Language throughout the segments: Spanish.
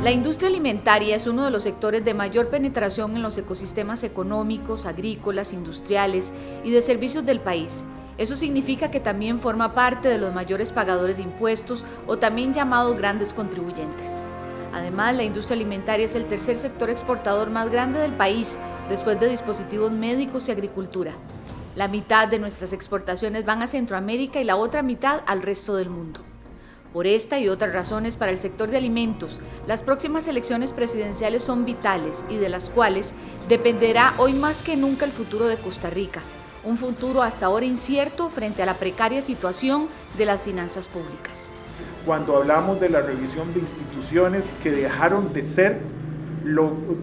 La industria alimentaria es uno de los sectores de mayor penetración en los ecosistemas económicos, agrícolas, industriales y de servicios del país. Eso significa que también forma parte de los mayores pagadores de impuestos o también llamados grandes contribuyentes. Además, la industria alimentaria es el tercer sector exportador más grande del país, después de dispositivos médicos y agricultura. La mitad de nuestras exportaciones van a Centroamérica y la otra mitad al resto del mundo. Por esta y otras razones para el sector de alimentos, las próximas elecciones presidenciales son vitales y de las cuales dependerá hoy más que nunca el futuro de Costa Rica, un futuro hasta ahora incierto frente a la precaria situación de las finanzas públicas. Cuando hablamos de la revisión de instituciones que dejaron de ser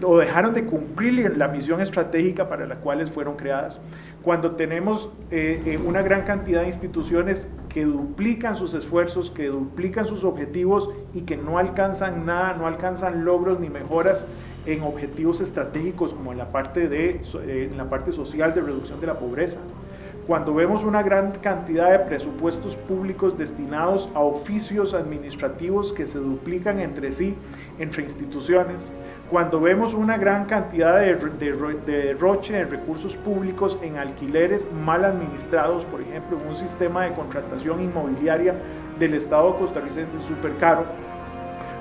o dejaron de cumplir la misión estratégica para la cual fueron creadas, cuando tenemos una gran cantidad de instituciones que duplican sus esfuerzos, que duplican sus objetivos y que no alcanzan nada, no alcanzan logros ni mejoras en objetivos estratégicos como en la parte social de reducción de la pobreza. Cuando vemos una gran cantidad de presupuestos públicos destinados a oficios administrativos que se duplican entre sí, entre instituciones, cuando vemos una gran cantidad de derroche de recursos públicos en alquileres mal administrados, por ejemplo, en un sistema de contratación inmobiliaria del Estado costarricense súper caro,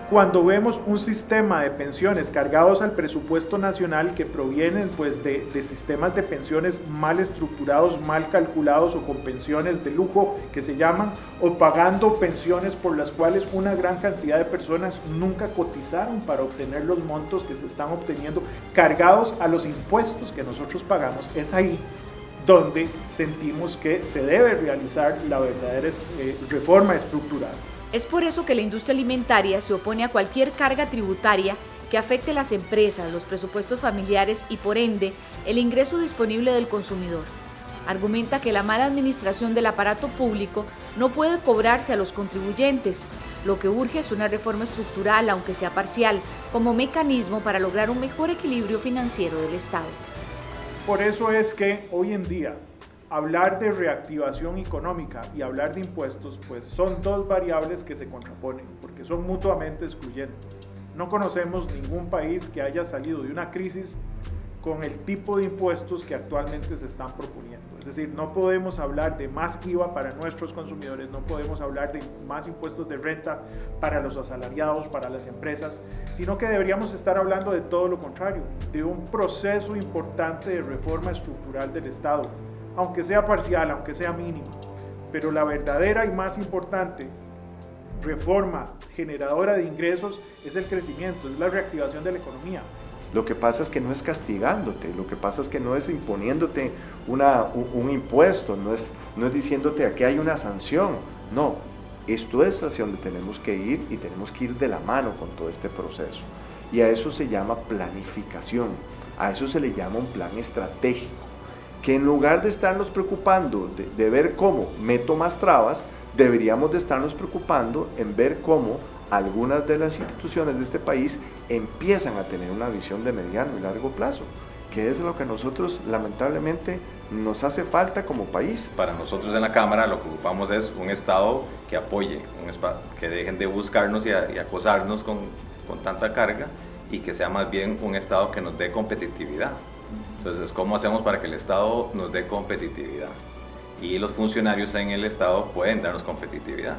cuando vemos un sistema de pensiones cargados al presupuesto nacional que provienen pues, de sistemas de pensiones mal estructurados, mal calculados o con pensiones de lujo que se llaman, o pagando pensiones por las cuales una gran cantidad de personas nunca cotizaron para obtener los montos que se están obteniendo, cargados a los impuestos que nosotros pagamos, es ahí donde sentimos que se debe realizar la verdadera reforma estructural. Es por eso que la industria alimentaria se opone a cualquier carga tributaria que afecte las empresas, los presupuestos familiares y, por ende, el ingreso disponible del consumidor. Argumenta que la mala administración del aparato público no puede cobrarse a los contribuyentes. Lo que urge es una reforma estructural, aunque sea parcial, como mecanismo para lograr un mejor equilibrio financiero del Estado. Por eso es que hoy en día hablar de reactivación económica y hablar de impuestos, pues son dos variables que se contraponen, porque son mutuamente excluyentes. No conocemos ningún país que haya salido de una crisis con el tipo de impuestos que actualmente se están proponiendo. Es decir, no podemos hablar de más IVA para nuestros consumidores, no podemos hablar de más impuestos de renta para los asalariados, para las empresas, sino que deberíamos estar hablando de todo lo contrario, de un proceso importante de reforma estructural del Estado, aunque sea parcial, aunque sea mínimo, pero la verdadera y más importante reforma generadora de ingresos es el crecimiento, es la reactivación de la economía. Lo que pasa es que no es castigándote, lo que pasa es que no es imponiéndote un impuesto, no es diciéndote aquí hay una sanción, no, esto es hacia donde tenemos que ir y tenemos que ir de la mano con todo este proceso. Y a eso se llama planificación, a eso se le llama un plan estratégico, que en lugar de estarnos preocupando de ver cómo meto más trabas, deberíamos de estarnos preocupando en ver cómo algunas de las instituciones de este país empiezan a tener una visión de mediano y largo plazo, que es lo que a nosotros lamentablemente nos hace falta como país. Para nosotros en la Cámara lo que ocupamos es un Estado que apoye, que dejen de buscarnos y acosarnos con tanta carga y que sea más bien un Estado que nos dé competitividad. Entonces, ¿cómo hacemos para que el Estado nos dé competitividad? Y los funcionarios en el Estado pueden darnos competitividad.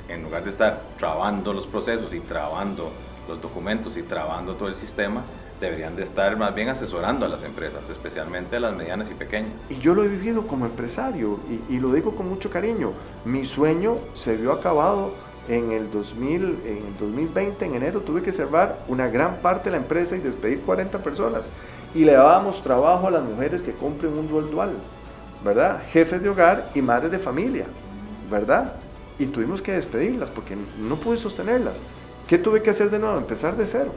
En lugar de estar trabando los procesos y trabando los documentos y trabando todo el sistema, deberían de estar más bien asesorando a las empresas, especialmente a las medianas y pequeñas. Y yo lo he vivido como empresario y lo digo con mucho cariño. Mi sueño se vio acabado en el 2020, en enero, tuve que cerrar una gran parte de la empresa y despedir 40 personas. Y le dábamos trabajo a las mujeres que cumplen un rol dual, ¿verdad? Jefes de hogar y madres de familia, ¿verdad? Y tuvimos que despedirlas porque no pude sostenerlas. ¿Qué tuve que hacer de nuevo? Empezar de cero.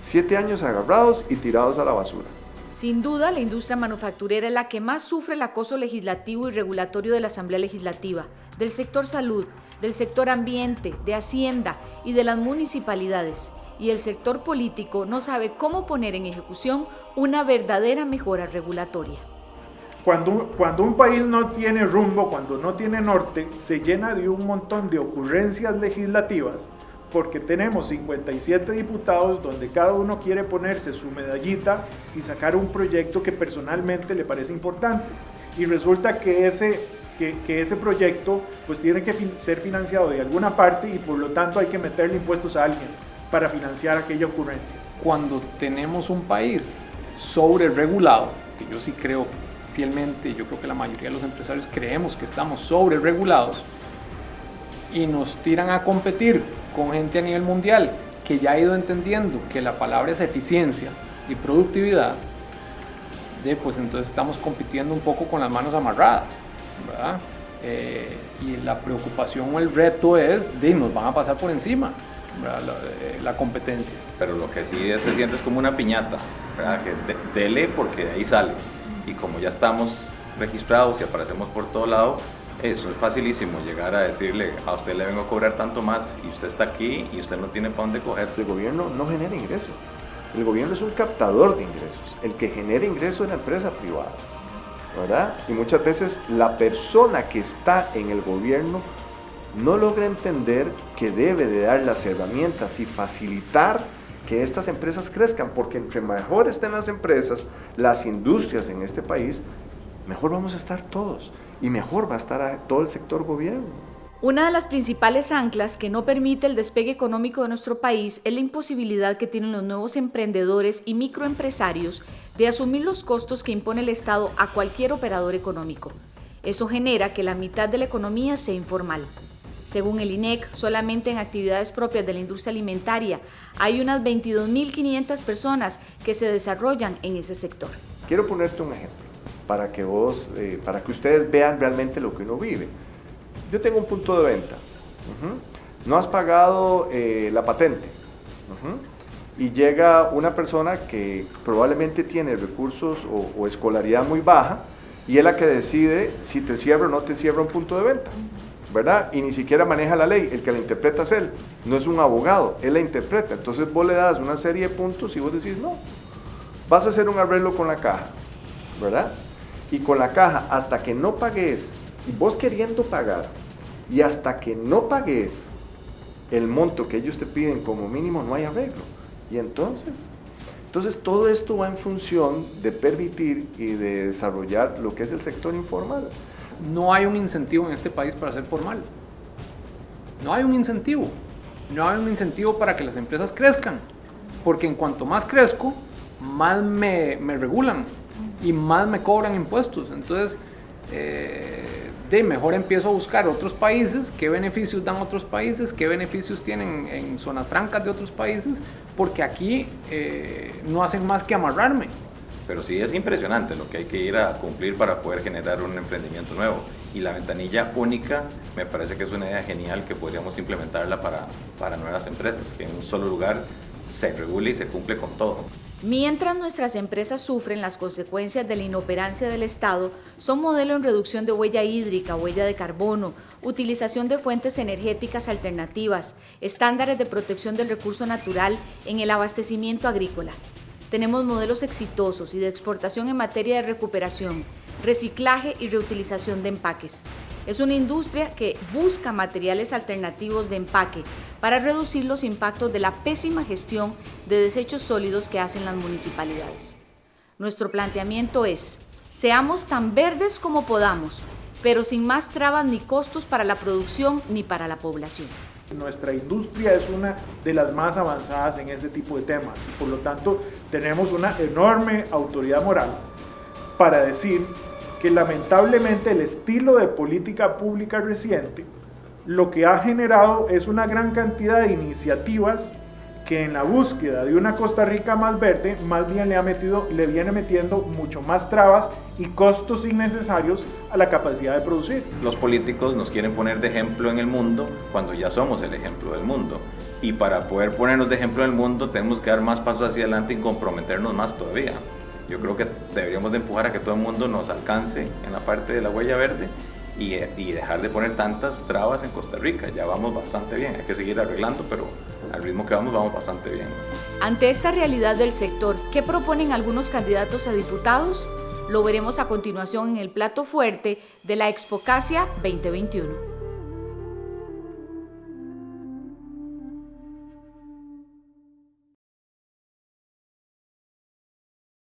7 años agarrados y tirados a la basura. Sin duda, la industria manufacturera es la que más sufre el acoso legislativo y regulatorio de la Asamblea Legislativa, del sector salud, del sector ambiente, de Hacienda y de las municipalidades. Y el sector político no sabe cómo poner en ejecución una verdadera mejora regulatoria. Cuando un país no tiene rumbo, cuando no tiene norte, se llena de un montón de ocurrencias legislativas porque tenemos 57 diputados donde cada uno quiere ponerse su medallita y sacar un proyecto que personalmente le parece importante. Y resulta que ese proyecto pues tiene que ser financiado de alguna parte y por lo tanto hay que meterle impuestos a alguien para financiar aquella ocurrencia. Cuando tenemos un país sobre regulado, que yo sí creo fielmente, yo creo que la mayoría de los empresarios creemos que estamos sobre regulados, y nos tiran a competir con gente a nivel mundial que ya ha ido entendiendo que la palabra es eficiencia y productividad, pues entonces estamos compitiendo un poco con las manos amarradas, ¿verdad? Y la preocupación o el reto es nos van a pasar por encima, la competencia. Pero lo que sí se siente es como una piñata, ¿verdad? Que dele porque de ahí sale, y como ya estamos registrados y aparecemos por todo lado, eso es facilísimo, llegar a decirle a usted le vengo a cobrar tanto más y usted está aquí y usted no tiene para dónde coger. El gobierno no genera ingresos, el gobierno es un captador de ingresos, el que genera ingresos es la empresa privada, ¿verdad? Y muchas veces la persona que está en el gobierno no logra entender que debe de dar las herramientas y facilitar que estas empresas crezcan, porque entre mejor estén las empresas, las industrias en este país, mejor vamos a estar todos y mejor va a estar todo el sector gobierno. Una de las principales anclas que no permite el despegue económico de nuestro país es la imposibilidad que tienen los nuevos emprendedores y microempresarios de asumir los costos que impone el Estado a cualquier operador económico. Eso genera que la mitad de la economía sea informal. Según el INEC, solamente en actividades propias de la industria alimentaria hay unas 22.500 personas que se desarrollan en ese sector. Quiero ponerte un ejemplo para que ustedes vean realmente lo que uno vive. Yo tengo un punto de venta, no has pagado la patente, y llega una persona que probablemente tiene recursos o escolaridad muy baja, y es la que decide si te cierra o no te cierra un punto de venta, ¿verdad? Y ni siquiera maneja la ley, el que la interpreta es él, no es un abogado, él la interpreta. Entonces vos le das una serie de puntos y vos decís no, vas a hacer un arreglo con la caja, ¿verdad? Y con la caja, hasta que no pagues, y vos queriendo pagar, y hasta que no pagues el monto que ellos te piden como mínimo, no hay arreglo. Y entonces todo esto va en función de permitir y de desarrollar lo que es el sector informal. No hay un incentivo en este país para ser formal. No hay un incentivo. No hay un incentivo para que las empresas crezcan. Porque en cuanto más crezco, más me regulan y más me cobran impuestos. Entonces, mejor empiezo a buscar otros países, qué beneficios dan otros países, qué beneficios tienen en zonas francas de otros países, porque aquí no hacen más que amarrarme. Pero sí es impresionante lo que hay que ir a cumplir para poder generar un emprendimiento nuevo. Y la ventanilla única me parece que es una idea genial que podríamos implementarla para nuevas empresas, que en un solo lugar se regule y se cumple con todo. Mientras nuestras empresas sufren las consecuencias de la inoperancia del Estado, son modelo en reducción de huella hídrica, huella de carbono, utilización de fuentes energéticas alternativas, estándares de protección del recurso natural en el abastecimiento agrícola. Tenemos modelos exitosos y de exportación en materia de recuperación, reciclaje y reutilización de empaques. Es una industria que busca materiales alternativos de empaque para reducir los impactos de la pésima gestión de desechos sólidos que hacen las municipalidades. Nuestro planteamiento es: seamos tan verdes como podamos, pero sin más trabas ni costos para la producción ni para la población. Nuestra industria es una de las más avanzadas en ese tipo de temas y por lo tanto tenemos una enorme autoridad moral para decir que lamentablemente el estilo de política pública reciente lo que ha generado es una gran cantidad de iniciativas que en la búsqueda de una Costa Rica más verde más bien le viene metiendo mucho más trabas y costos innecesarios a la capacidad de producir. Los políticos nos quieren poner de ejemplo en el mundo cuando ya somos el ejemplo del mundo, y para poder ponernos de ejemplo en el mundo tenemos que dar más pasos hacia adelante y comprometernos más todavía. Yo creo que deberíamos de empujar a que todo el mundo nos alcance en la parte de la huella verde y dejar de poner tantas trabas en Costa Rica. Ya vamos bastante bien, hay que seguir arreglando, pero al ritmo que vamos bastante bien. Ante esta realidad del sector, ¿qué proponen algunos candidatos a diputados? Lo veremos a continuación en el plato fuerte de la Expocacia 2021.